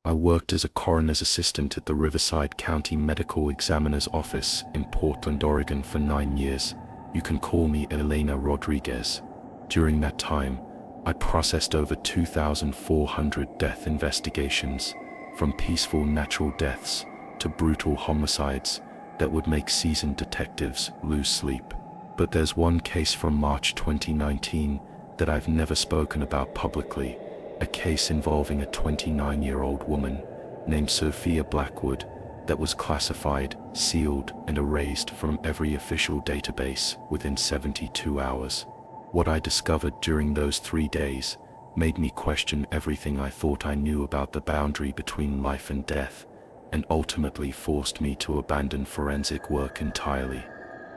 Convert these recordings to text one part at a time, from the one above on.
I worked as a coroner's assistant at the Riverside County Medical Examiner's Office in Portland, Oregon for 9 years. You can call me Elena Rodriguez. During that time, I processed over 2,400 death investigations, from peaceful natural deaths to brutal homicides that would make seasoned detectives lose sleep. But there's one case from March 2019 that I've never spoken about publicly, a case involving a 29-year-old woman named Sophia Blackwood that was classified, sealed, and erased from every official database within 72 hours. What I discovered during those 3 days made me question everything I thought I knew about the boundary between life and death, and ultimately forced me to abandon forensic work entirely.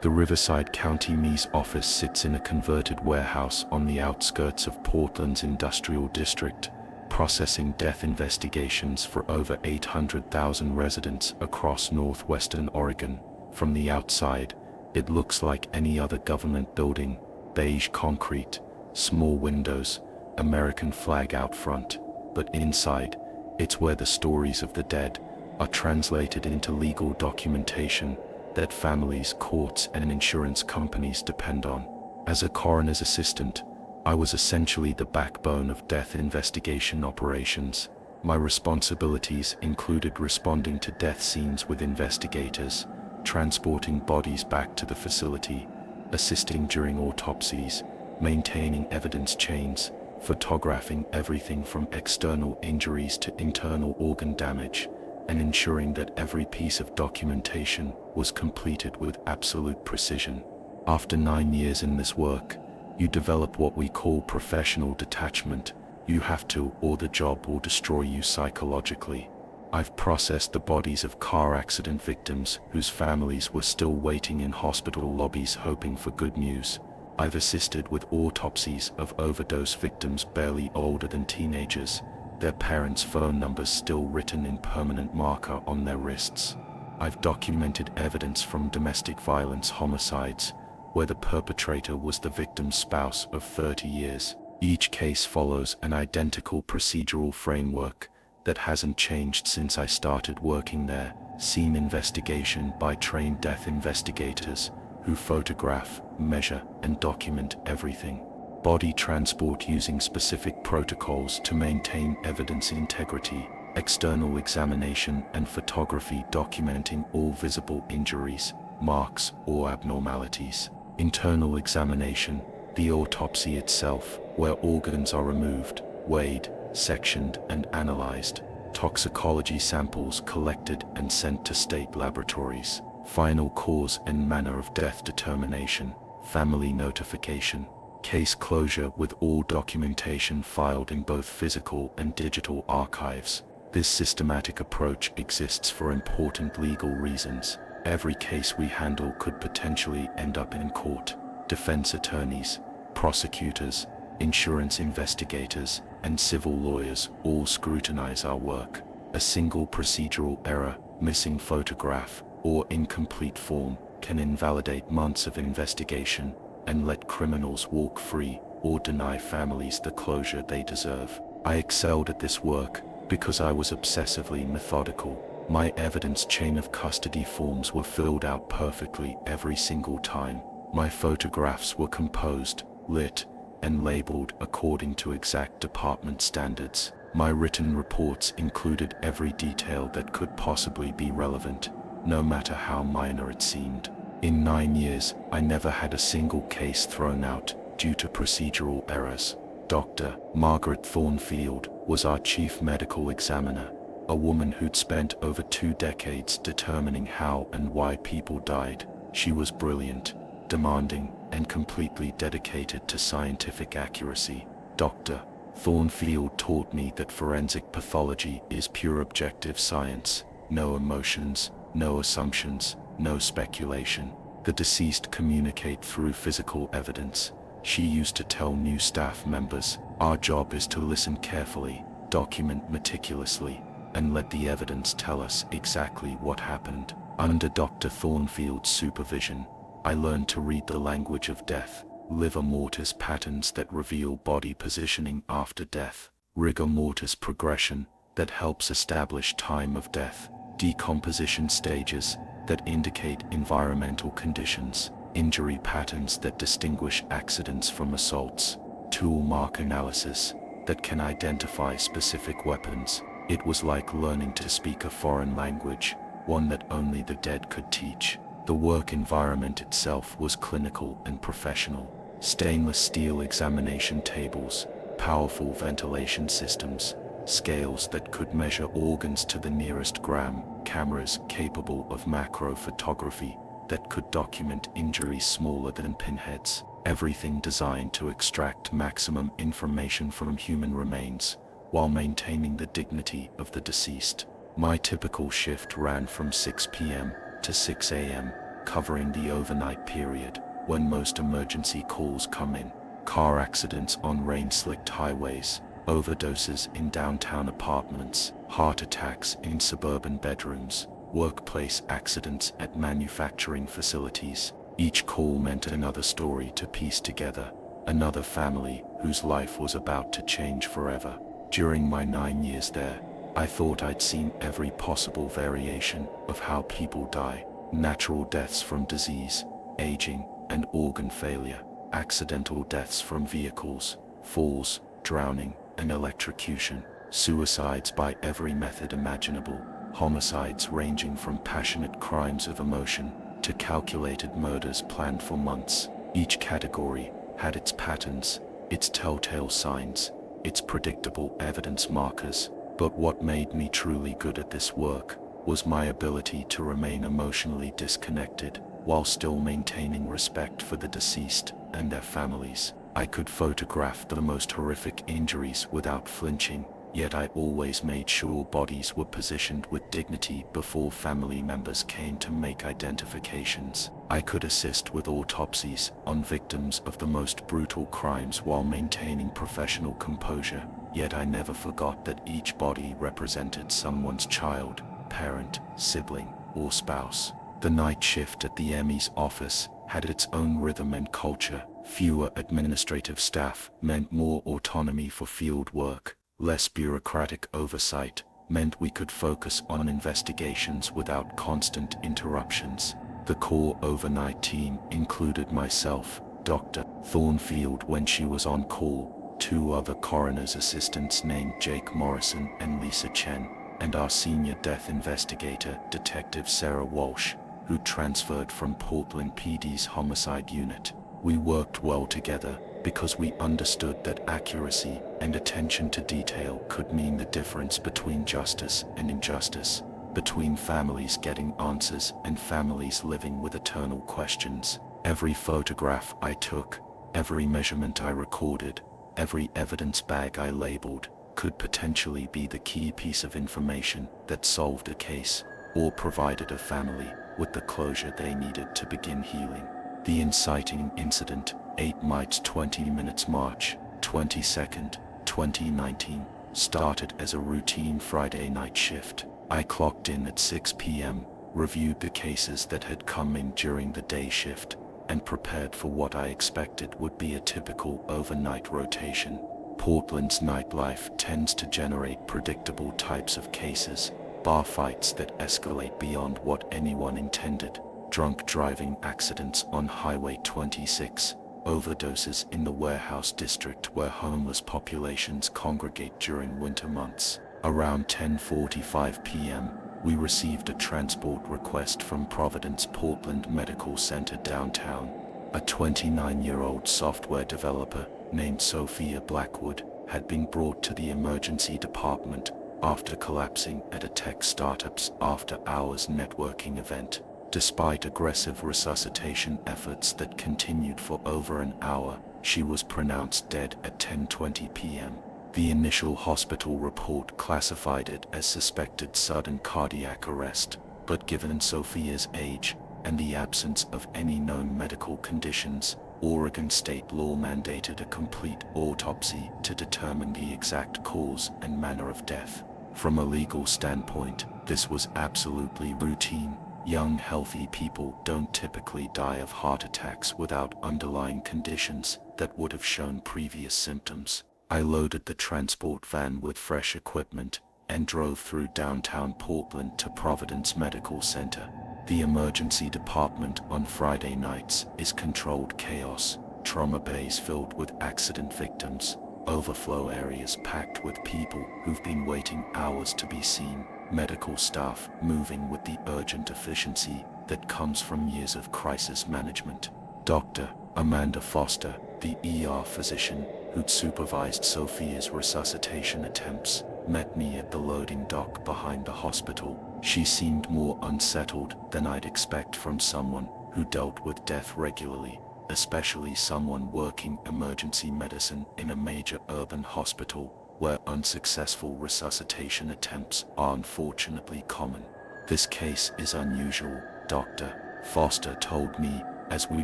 The Riverside County ME's office sits in a converted warehouse on the outskirts of Portland's industrial district, processing death investigations for over 800,000 residents across northwestern Oregon. From the outside, it looks like any other government building: beige concrete, small windows, American flag out front. But inside, it's where the stories of the dead are translated into legal documentation that families, courts, and insurance companies depend on. As a coroner's assistant, I was essentially the backbone of death investigation operations. My responsibilities included responding to death scenes with investigators, transporting bodies back to the facility, assisting during autopsies, maintaining evidence chains, photographing everything from external injuries to internal organ damage, and ensuring that every piece of documentation was completed with absolute precision. After 9 years in this work, you develop what we call professional detachment. You have to, or the job will destroy you psychologically. I've processed the bodies of car accident victims whose families were still waiting in hospital lobbies hoping for good news. I've assisted with autopsies of overdose victims barely older than teenagers, their parents' phone numbers still written in permanent marker on their wrists. I've documented evidence from domestic violence homicides, where the perpetrator was the victim's spouse of 30 years. Each case follows an identical procedural framework that hasn't changed since I started working there: scene investigation by trained death investigators who photograph, measure, and document everything. Body transport using specific protocols to maintain evidence integrity. External examination and photography documenting all visible injuries, marks, or abnormalities. Internal examination, the autopsy itself, where organs are removed, weighed, sectioned, and analyzed. Toxicology samples collected and sent to state laboratories. Final cause and manner of death determination. Family notification. Case closure with all documentation filed in both physical and digital archives. This systematic approach exists for important legal reasons. Every case we handle could potentially end up in court. Defense attorneys, prosecutors, insurance investigators, and civil lawyers all scrutinize our work. A single procedural error, missing photograph, or incomplete form can invalidate months of investigation and let criminals walk free or deny families the closure they deserve. I excelled at this work because I was obsessively methodical. My evidence chain of custody forms were filled out perfectly every single time. My photographs were composed, lit, and labeled according to exact department standards. My written reports included every detail that could possibly be relevant, no matter how minor it seemed. In 9 years, I never had a single case thrown out due to procedural errors. Dr. Margaret Thornfield was our chief medical examiner, a woman who'd spent over 2 decades determining how and why people died. She was brilliant, demanding, and completely dedicated to scientific accuracy. Dr. Thornfield taught me that forensic pathology is pure objective science. No emotions, no assumptions, no speculation. The deceased communicate through physical evidence. She used to tell new staff members, "Our job is to listen carefully, document meticulously, and let the evidence tell us exactly what happened." Under Dr. Thornfield's supervision, I learned to read the language of death, rigor mortis patterns that reveal body positioning after death, rigor mortis progression that helps establish time of death, decomposition stages that indicate environmental conditions, injury patterns that distinguish accidents from assaults, tool mark analysis that can identify specific weapons. It was like learning to speak a foreign language, one that only the dead could teach. The work environment itself was clinical and professional. Stainless steel examination tables, powerful ventilation systems, scales that could measure organs to the nearest gram, cameras capable of macro photography that could document injuries smaller than pinheads. Everything designed to extract maximum information from human remains, while maintaining the dignity of the deceased. My typical shift ran from 6 p.m. to 6 a.m., covering the overnight period when most emergency calls come in. Car accidents on rain-slicked highways, overdoses in downtown apartments, heart attacks in suburban bedrooms, workplace accidents at manufacturing facilities. Each call meant another story to piece together, another family whose life was about to change forever. During my 9 years there, I thought I'd seen every possible variation of how people die. Natural deaths from disease, aging, and organ failure, accidental deaths from vehicles, falls, drowning, and electrocution, suicides by every method imaginable, homicides ranging from passionate crimes of emotion to calculated murders planned for months. Each category had its patterns, its telltale signs, its predictable evidence markers. But what made me truly good at this work was my ability to remain emotionally disconnected while still maintaining respect for the deceased and their families. I could photograph the most horrific injuries without flinching, yet I always made sure bodies were positioned with dignity before family members came to make identifications. I could assist with autopsies on victims of the most brutal crimes while maintaining professional composure, yet I never forgot that each body represented someone's child, parent, sibling, or spouse. The night shift at the ME's office had its own rhythm and culture. Fewer administrative staff meant more autonomy for field work. Less bureaucratic oversight meant we could focus on investigations without constant interruptions. The core overnight team included myself, Dr. Thornfield when she was on call, 2 other coroner's assistants named Jake Morrison and Lisa Chen, and our senior death investigator, Detective Sarah Walsh, who transferred from Portland PD's homicide unit. We worked well together because we understood that accuracy and attention to detail could mean the difference between justice and injustice, between families getting answers and families living with eternal questions. Every photograph I took, every measurement I recorded, every evidence bag I labeled, could potentially be the key piece of information that solved a case or provided a family with the closure they needed to begin healing. The inciting incident, 8 Mites 20 Minutes March 22nd, 2019, started as a routine Friday night shift. I clocked in at 6 p.m., reviewed the cases that had come in during the day shift, and prepared for what I expected would be a typical overnight rotation. Portland's nightlife tends to generate predictable types of cases, bar fights that escalate beyond what anyone intended, drunk driving accidents on Highway 26, overdoses in the warehouse district where homeless populations congregate during winter months. Around 10:45 p.m., we received a transport request from Providence Portland Medical Center downtown. A 29-year-old software developer named Sophia Blackwood had been brought to the emergency department after collapsing at a tech startup's after-hours networking event. Despite aggressive resuscitation efforts that continued for over an hour, she was pronounced dead at 10:20 p.m. The initial hospital report classified it as suspected sudden cardiac arrest, but given Sophia's age and the absence of any known medical conditions, Oregon state law mandated a complete autopsy to determine the exact cause and manner of death. From a legal standpoint, this was absolutely routine. Young, healthy people don't typically die of heart attacks without underlying conditions that would have shown previous symptoms. I loaded the transport van with fresh equipment, and drove through downtown Portland to Providence Medical Center. The emergency department on Friday nights is controlled chaos, trauma bays filled with accident victims, overflow areas packed with people who've been waiting hours to be seen, medical staff moving with the urgent efficiency that comes from years of crisis management. Dr. Amanda Foster, the ER physician who'd supervised Sophia's resuscitation attempts, met me at the loading dock behind the hospital. She seemed more unsettled than I'd expect from someone who dealt with death regularly, especially someone working emergency medicine in a major urban hospital where unsuccessful resuscitation attempts are unfortunately common. "This case is unusual," Dr. Foster told me as we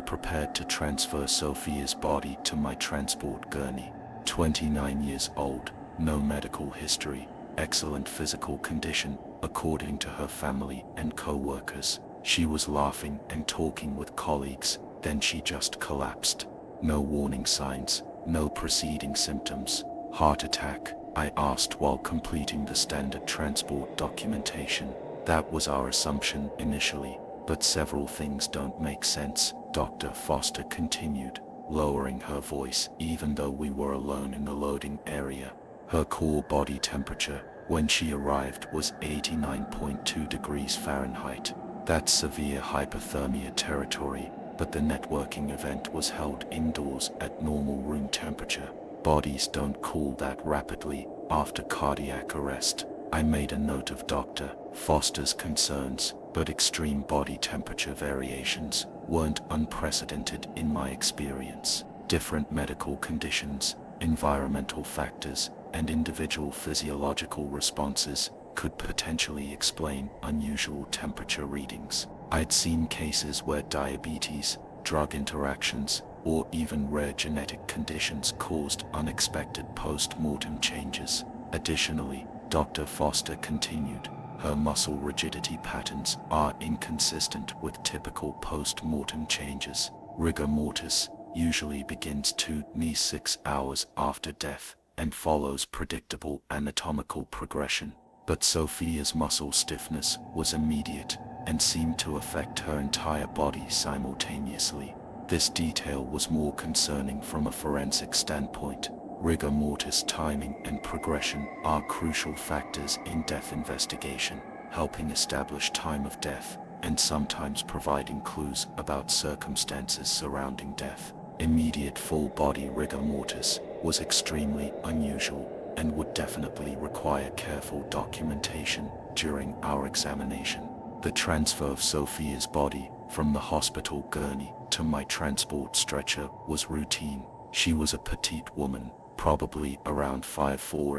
prepared to transfer Sophia's body to my transport gurney. 29 years old, no medical history, excellent physical condition, according to her family and co-workers. She was laughing and talking with colleagues, then she just collapsed. No warning signs, no preceding symptoms. "Heart attack?" I asked while completing the standard transport documentation. "That was our assumption initially, but several things don't make sense," Dr. Foster continued, lowering her voice even though we were alone in the loading area. Her core body temperature when she arrived was 89.2 degrees Fahrenheit. That's severe hypothermia territory, but the networking event was held indoors at normal room temperature. Bodies don't cool that rapidly after cardiac arrest. I made a note of Dr. Foster's concerns, but extreme body temperature variations weren't unprecedented in my experience. Different medical conditions, environmental factors, and individual physiological responses could potentially explain unusual temperature readings. I'd seen cases where diabetes, drug interactions, or even rare genetic conditions caused unexpected post-mortem changes. Additionally, Dr. Foster continued, her muscle rigidity patterns are inconsistent with typical post-mortem changes. Rigor mortis usually begins 2 to 6 hours after death and follows predictable anatomical progression. But Sophia's muscle stiffness was immediate and seemed to affect her entire body simultaneously. This detail was more concerning from a forensic standpoint. Rigor mortis timing and progression are crucial factors in death investigation, helping establish time of death and sometimes providing clues about circumstances surrounding death. Immediate full-body rigor mortis was extremely unusual and would definitely require careful documentation during our examination. The transfer of Sophia's body from the hospital gurney to my transport stretcher was routine. She was a petite woman, probably around 5'4"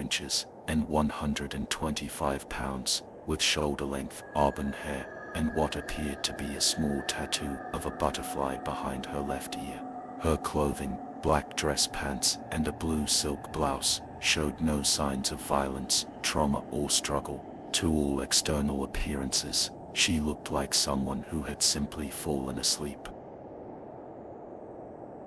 and 125 pounds, with shoulder-length auburn hair and what appeared to be a small tattoo of a butterfly behind her left ear. Her clothing, black dress pants and a blue silk blouse, showed no signs of violence, trauma or struggle. To all external appearances, she looked like someone who had simply fallen asleep.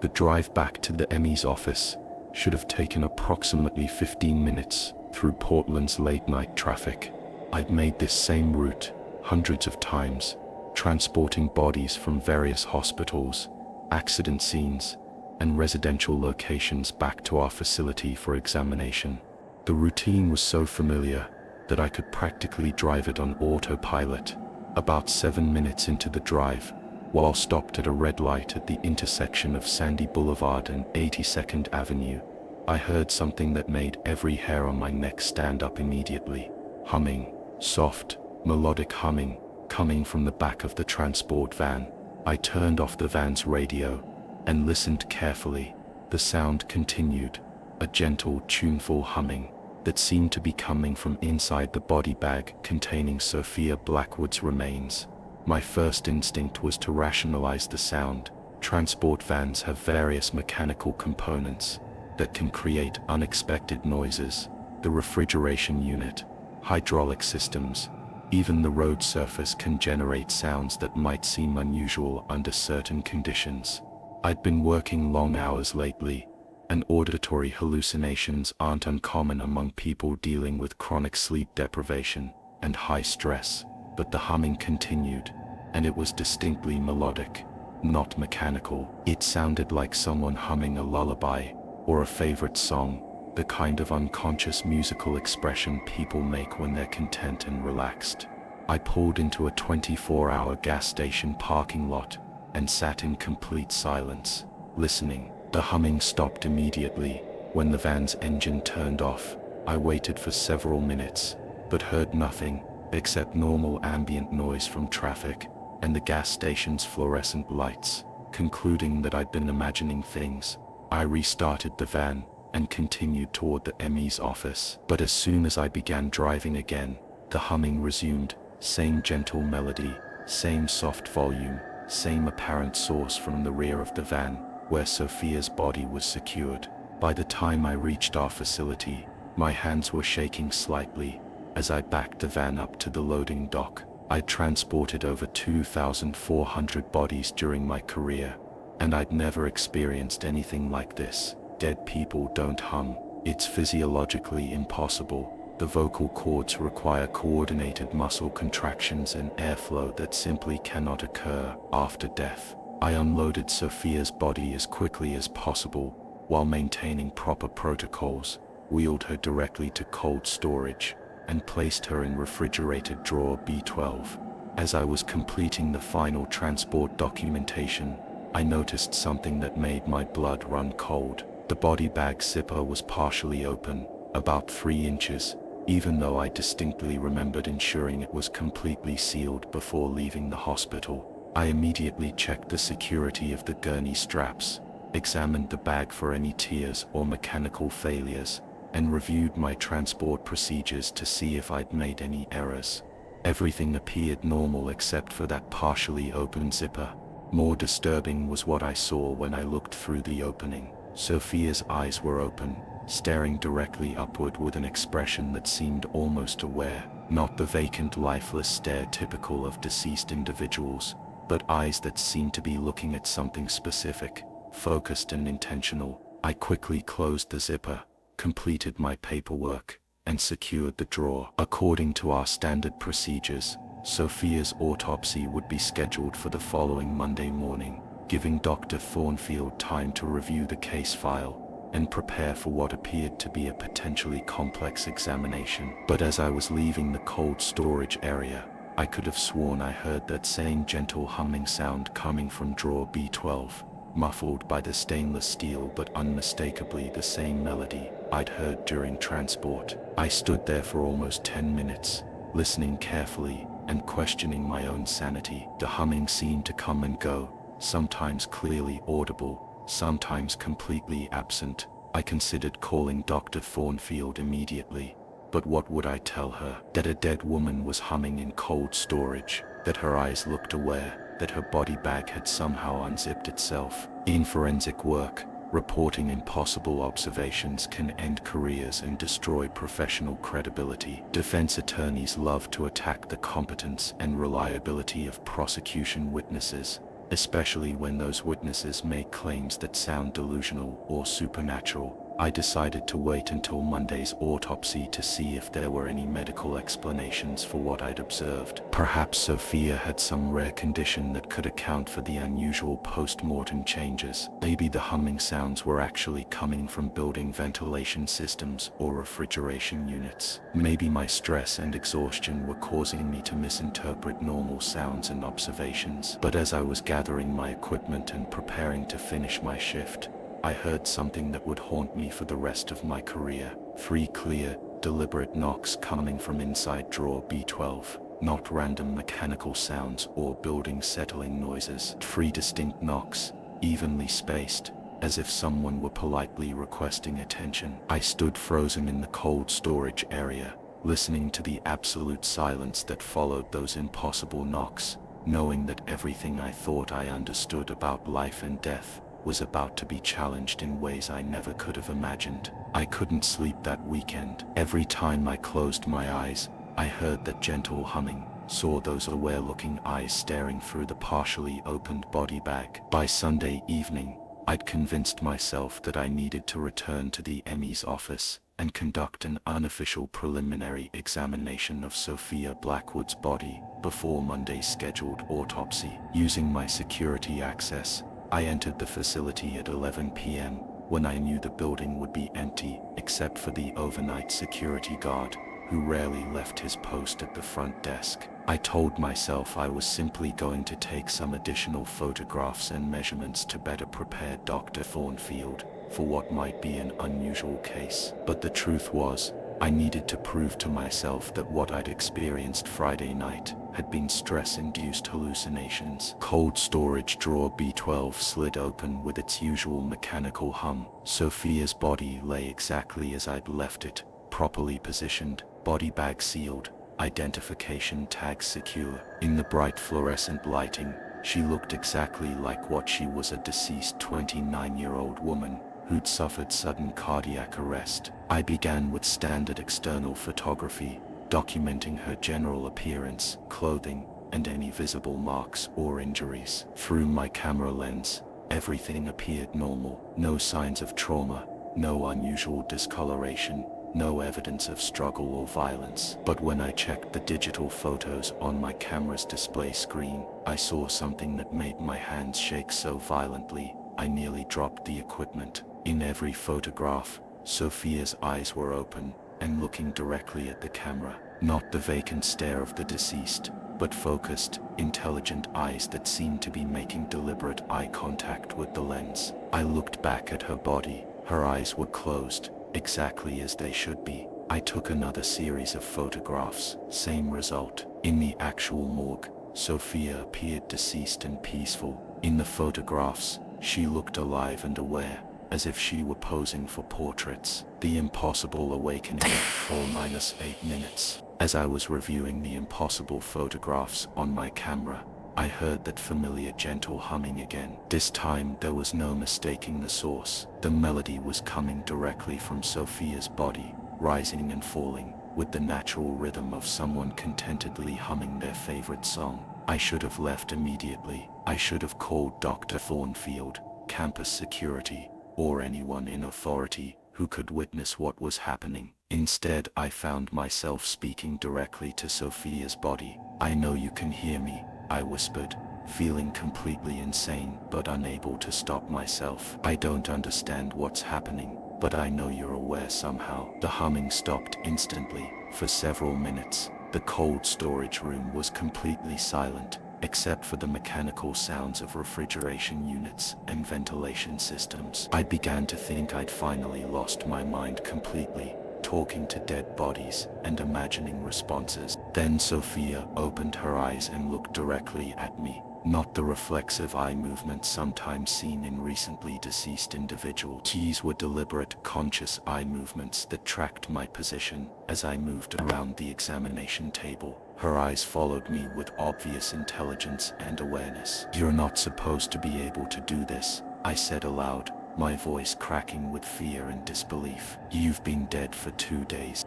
The drive back to the ME's office should have taken approximately 15 minutes through Portland's late-night traffic. I'd made this same route hundreds of times, transporting bodies from various hospitals, accident scenes, and residential locations back to our facility for examination. The routine was so familiar that I could practically drive it on autopilot. About 7 minutes into the drive, while stopped at a red light at the intersection of Sandy Boulevard and 82nd Avenue, I heard something that made every hair on my neck stand up immediately. Humming, soft, melodic humming, coming from the back of the transport van. I turned off the van's radio and listened carefully. The sound continued, a gentle, tuneful humming that seemed to be coming from inside the body bag containing Sophia Blackwood's remains. My first instinct was to rationalize the sound. Transport vans have various mechanical components that can create unexpected noises. The refrigeration unit, hydraulic systems, even the road surface can generate sounds that might seem unusual under certain conditions. I'd been working long hours lately, and auditory hallucinations aren't uncommon among people dealing with chronic sleep deprivation and high stress. But the humming continued, and it was distinctly melodic, not mechanical. It sounded like someone humming a lullaby or a favorite song, the kind of unconscious musical expression people make when they're content and relaxed. I pulled into a 24-hour gas station parking lot and sat in complete silence, listening. The humming stopped immediately when the van's engine turned off. I waited for several minutes, but heard nothing except normal ambient noise from traffic and the gas station's fluorescent lights. Concluding that I'd been imagining things, I restarted the van and continued toward the ME's office. But as soon as I began driving again, the humming resumed. Same gentle melody, same soft volume, same apparent source from the rear of the van, where Sophia's body was secured. By the time I reached our facility, my hands were shaking slightly as I backed the van up to the loading dock. I'd transported over 2,400 bodies during my career, and I'd never experienced anything like this. Dead people don't hum. It's physiologically impossible. The vocal cords require coordinated muscle contractions and airflow that simply cannot occur after death. I unloaded Sophia's body as quickly as possible while maintaining proper protocols, wheeled her directly to cold storage, and placed her in refrigerated drawer B12. As I was completing the final transport documentation, I noticed something that made my blood run cold. The body bag zipper was partially open, about 3 inches, even though I distinctly remembered ensuring it was completely sealed before leaving the hospital. I immediately checked the security of the gurney straps, examined the bag for any tears or mechanical failures, and reviewed my transport procedures to see if I'd made any errors. Everything appeared normal except for that partially open zipper. More disturbing was what I saw when I looked through the opening. Sophia's eyes were open, staring directly upward with an expression that seemed almost aware, not the vacant, lifeless stare typical of deceased individuals, but eyes that seemed to be looking at something specific, focused and intentional. I quickly closed the zipper, completed my paperwork, and secured the drawer. According to our standard procedures, Sophia's autopsy would be scheduled for the following Monday morning, giving Dr. Thornfield time to review the case file and prepare for what appeared to be a potentially complex examination. But as I was leaving the cold storage area, I could have sworn I heard that same gentle humming sound coming from drawer B12, muffled by the stainless steel but unmistakably the same melody I'd heard during transport. I stood there for almost 10 minutes, listening carefully and questioning my own sanity. The humming seemed to come and go, sometimes clearly audible, sometimes completely absent. I considered calling Dr. Thornfield immediately, but what would I tell her? That a dead woman was humming in cold storage, that her eyes looked aware, that her body bag had somehow unzipped itself. In forensic work, reporting impossible observations can end careers and destroy professional credibility. Defense attorneys love to attack the competence and reliability of prosecution witnesses, especially when those witnesses make claims that sound delusional or supernatural. I decided to wait until Monday's autopsy to see if there were any medical explanations for what I'd observed. Perhaps Sophia had some rare condition that could account for the unusual post-mortem changes. Maybe the humming sounds were actually coming from building ventilation systems or refrigeration units. Maybe my stress and exhaustion were causing me to misinterpret normal sounds and observations. But as I was gathering my equipment and preparing to finish my shift, I heard something that would haunt me for the rest of my career. 3 clear, deliberate knocks coming from inside drawer B12. Not random mechanical sounds or building settling noises. 3 distinct knocks, evenly spaced, as if someone were politely requesting attention. I stood frozen in the cold storage area, listening to the absolute silence that followed those impossible knocks, knowing that everything I thought I understood about life and death was about to be challenged in ways I never could have imagined. I couldn't sleep that weekend. Every time I closed my eyes, I heard that gentle humming, saw those aware-looking eyes staring through the partially opened body bag. By Sunday evening, I'd convinced myself that I needed to return to the ME's office and conduct an unofficial preliminary examination of Sophia Blackwood's body before Monday's scheduled autopsy. Using my security access, I entered the facility at 11 p.m. when I knew the building would be empty except for the overnight security guard, who rarely left his post at the front desk. I told myself I was simply going to take some additional photographs and measurements to better prepare Dr. Thornfield for what might be an unusual case. But the truth was, I needed to prove to myself that what I'd experienced Friday night had been stress-induced hallucinations. Cold storage drawer B12 slid open with its usual mechanical hum. Sophia's body lay exactly as I'd left it, properly positioned, body bag sealed, identification tag secure. In the bright fluorescent lighting, she looked exactly like what she was, a deceased 29-year-old woman who'd suffered sudden cardiac arrest. I began with standard external photography, documenting her general appearance, clothing, and any visible marks or injuries. Through my camera lens, everything appeared normal. No signs of trauma, no unusual discoloration, no evidence of struggle or violence. But when I checked the digital photos on my camera's display screen, I saw something that made my hands shake so violently, I nearly dropped the equipment. In every photograph, Sophia's eyes were open and looking directly at the camera. Not the vacant stare of the deceased, but focused, intelligent eyes that seemed to be making deliberate eye contact with the lens. I looked back at her body. Her eyes were closed, exactly as they should be. I took another series of photographs. Same result. In the actual morgue, Sophia appeared deceased and peaceful. In the photographs, she looked alive and aware, as if she were posing for portraits. The impossible awakening of 4-8 minutes. As I was reviewing the impossible photographs on my camera, I heard that familiar gentle humming again. This time there was no mistaking the source. The melody was coming directly from Sophia's body, rising and falling, with the natural rhythm of someone contentedly humming their favorite song. I should have left immediately. I should have called Dr. Thornfield, campus security, or anyone in authority who could witness what was happening. Instead, I found myself speaking directly to Sophia's body. "I know you can hear me," I whispered, feeling completely insane but unable to stop myself. "I don't understand what's happening, but I know you're aware somehow." The humming stopped instantly. For several minutes, the cold storage room was completely silent, except for the mechanical sounds of refrigeration units and ventilation systems. I began to think I'd finally lost my mind completely, talking to dead bodies and imagining responses. Then Sophia opened her eyes and looked directly at me, not the reflexive eye movements sometimes seen in recently deceased individuals. These were deliberate, conscious eye movements that tracked my position as I moved around the examination table. Her eyes followed me with obvious intelligence and awareness. "You're not supposed to be able to do this," I said aloud, my voice cracking with fear and disbelief. "You've been dead for 2 days."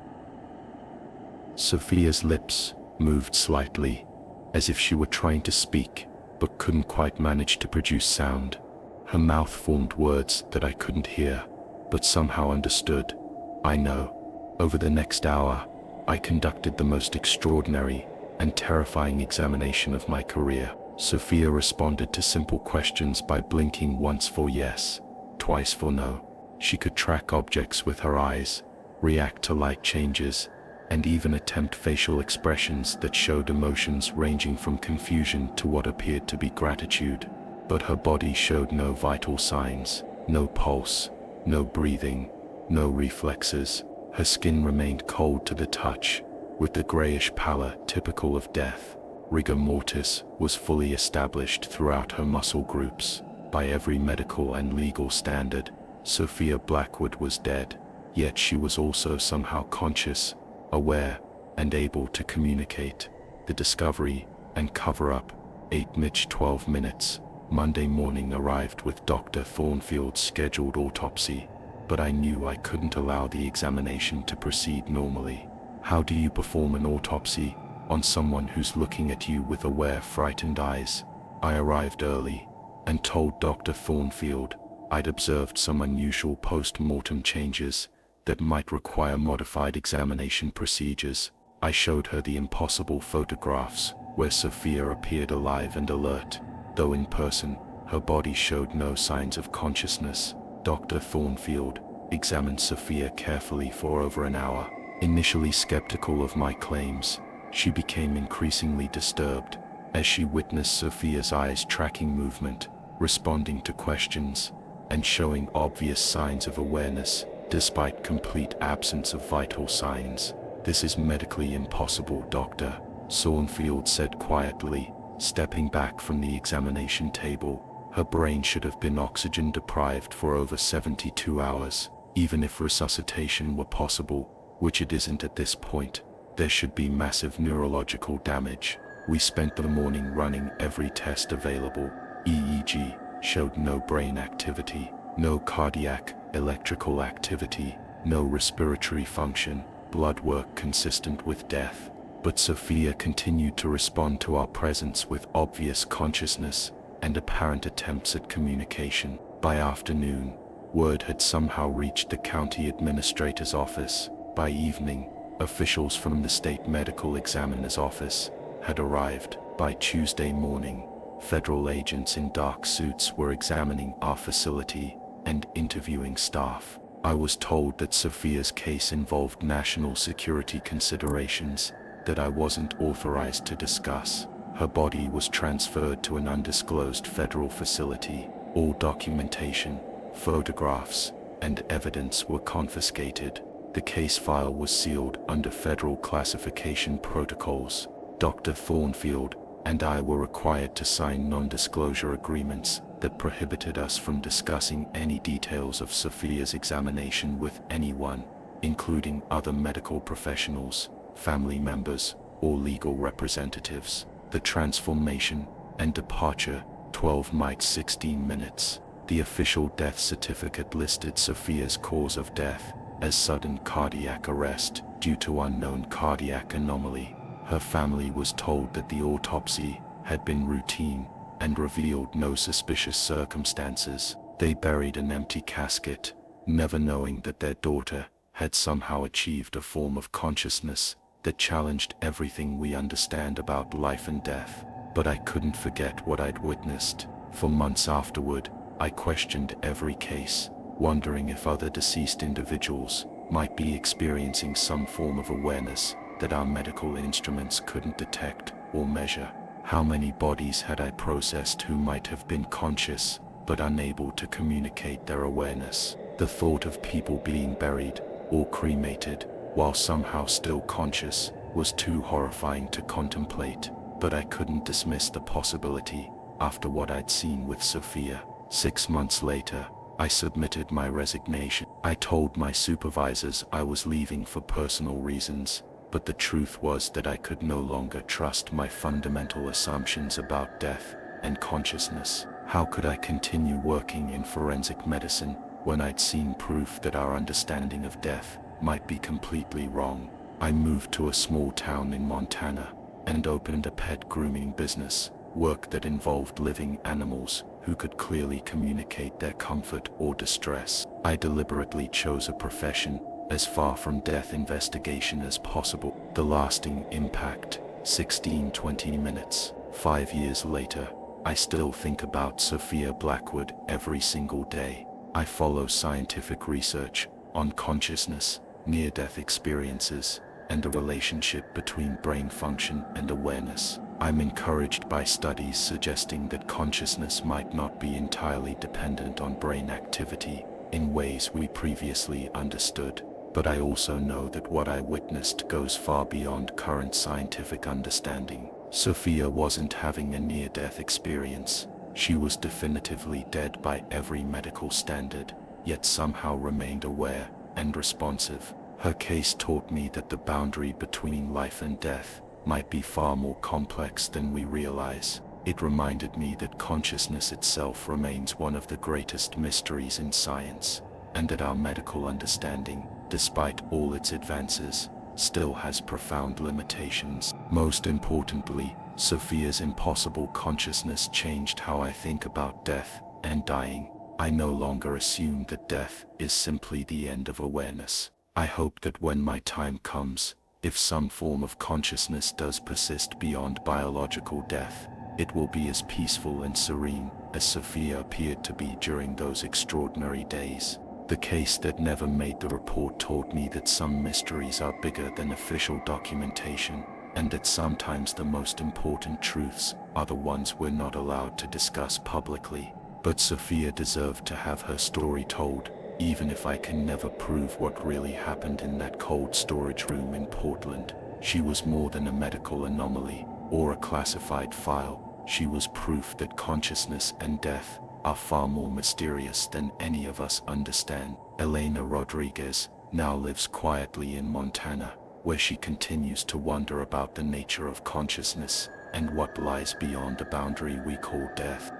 Sophia's lips moved slightly, as if she were trying to speak, but couldn't quite manage to produce sound. Her mouth formed words that I couldn't hear, but somehow understood. "I know." Over the next hour, I conducted the most extraordinary and terrifying examination of my career. Sophia responded to simple questions by blinking once for yes, twice for no. She could track objects with her eyes, react to light changes, and even attempt facial expressions that showed emotions ranging from confusion to what appeared to be gratitude. But her body showed no vital signs, no pulse, no breathing, no reflexes. Her skin remained cold to the touch, with the grayish pallor typical of death. Rigor mortis was fully established throughout her muscle groups. By every medical and legal standard, Sophia Blackwood was dead, yet she was also somehow conscious, aware, and able to communicate. The discovery and cover-up, 8-12 minutes, Monday morning arrived with Dr. Thornfield's scheduled autopsy, but I knew I couldn't allow the examination to proceed normally. How do you perform an autopsy on someone who's looking at you with aware, frightened eyes? I arrived early and told Dr. Thornfield I'd observed some unusual post-mortem changes that might require modified examination procedures. I showed her the impossible photographs where Sophia appeared alive and alert, though in person, her body showed no signs of consciousness. Dr. Thornfield examined Sophia carefully for over an hour. Initially skeptical of my claims, she became increasingly disturbed as she witnessed Sophia's eyes tracking movement, responding to questions, and showing obvious signs of awareness despite complete absence of vital signs. "This is medically impossible, Dr. Thornfield said quietly, stepping back from the examination table. Her brain should have been oxygen deprived for over 72 hours. Even if resuscitation were possible, which it isn't at this point, there should be massive neurological damage. We spent the morning running every test available. EEG showed no brain activity, no cardiac, electrical activity, no respiratory function, blood work consistent with death. But Sophia continued to respond to our presence with obvious consciousness and apparent attempts at communication. By afternoon, word had somehow reached the county administrator's office. By evening, officials from the state medical examiner's office had arrived. By Tuesday morning, federal agents in dark suits were examining our facility and interviewing staff. I was told that Sophia's case involved national security considerations that I wasn't authorized to discuss. Her body was transferred to an undisclosed federal facility. All documentation, photographs, and evidence were confiscated. The case file was sealed under federal classification protocols. Dr. Thornfield and I were required to sign non-disclosure agreements that prohibited us from discussing any details of Sophia's examination with anyone, including other medical professionals, family members, or legal representatives. The transformation and departure, 12 nights 16 minutes. The official death certificate listed Sophia's cause of death as sudden cardiac arrest due to unknown cardiac anomaly. Her family was told that the autopsy had been routine and revealed no suspicious circumstances. They buried an empty casket, never knowing that their daughter had somehow achieved a form of consciousness that challenged everything we understand about life and death. But I couldn't forget what I'd witnessed. For months afterward, I questioned every case, wondering if other deceased individuals might be experiencing some form of awareness that our medical instruments couldn't detect or measure. How many bodies had I processed who might have been conscious but unable to communicate their awareness? The thought of people being buried or cremated while somehow still conscious was too horrifying to contemplate, but I couldn't dismiss the possibility after what I'd seen with Sophia. 6 months later, I submitted my resignation. I told my supervisors I was leaving for personal reasons, but the truth was that I could no longer trust my fundamental assumptions about death and consciousness. How could I continue working in forensic medicine when I'd seen proof that our understanding of death might be completely wrong? I moved to a small town in Montana and opened a pet grooming business, work that involved living animals who could clearly communicate their comfort or distress. I deliberately chose a profession as far from death investigation as possible. The lasting impact, 16-20 minutes. 5 years later, I still think about Sophia Blackwood every single day. I follow scientific research on consciousness, near-death experiences, and the relationship between brain function and awareness. I'm encouraged by studies suggesting that consciousness might not be entirely dependent on brain activity in ways we previously understood. But I also know that what I witnessed goes far beyond current scientific understanding. Sophia wasn't having a near-death experience. She was definitively dead by every medical standard, yet somehow remained aware and responsive. Her case taught me that the boundary between life and death might be far more complex than we realize. It reminded me that consciousness itself remains one of the greatest mysteries in science, and that our medical understanding, despite all its advances, still has profound limitations. Most importantly, Sophia's impossible consciousness changed how I think about death and dying. I no longer assume that death is simply the end of awareness. I hope that when my time comes, if some form of consciousness does persist beyond biological death, it will be as peaceful and serene as Sophia appeared to be during those extraordinary days. The case that never made the report taught me that some mysteries are bigger than official documentation, and that sometimes the most important truths are the ones we're not allowed to discuss publicly. But Sophia deserved to have her story told, even if I can never prove what really happened in that cold storage room in Portland. She was more than a medical anomaly or a classified file. She was proof that consciousness and death are far more mysterious than any of us understand. Elena Rodriguez now lives quietly in Montana, where she continues to wonder about the nature of consciousness and what lies beyond the boundary we call death.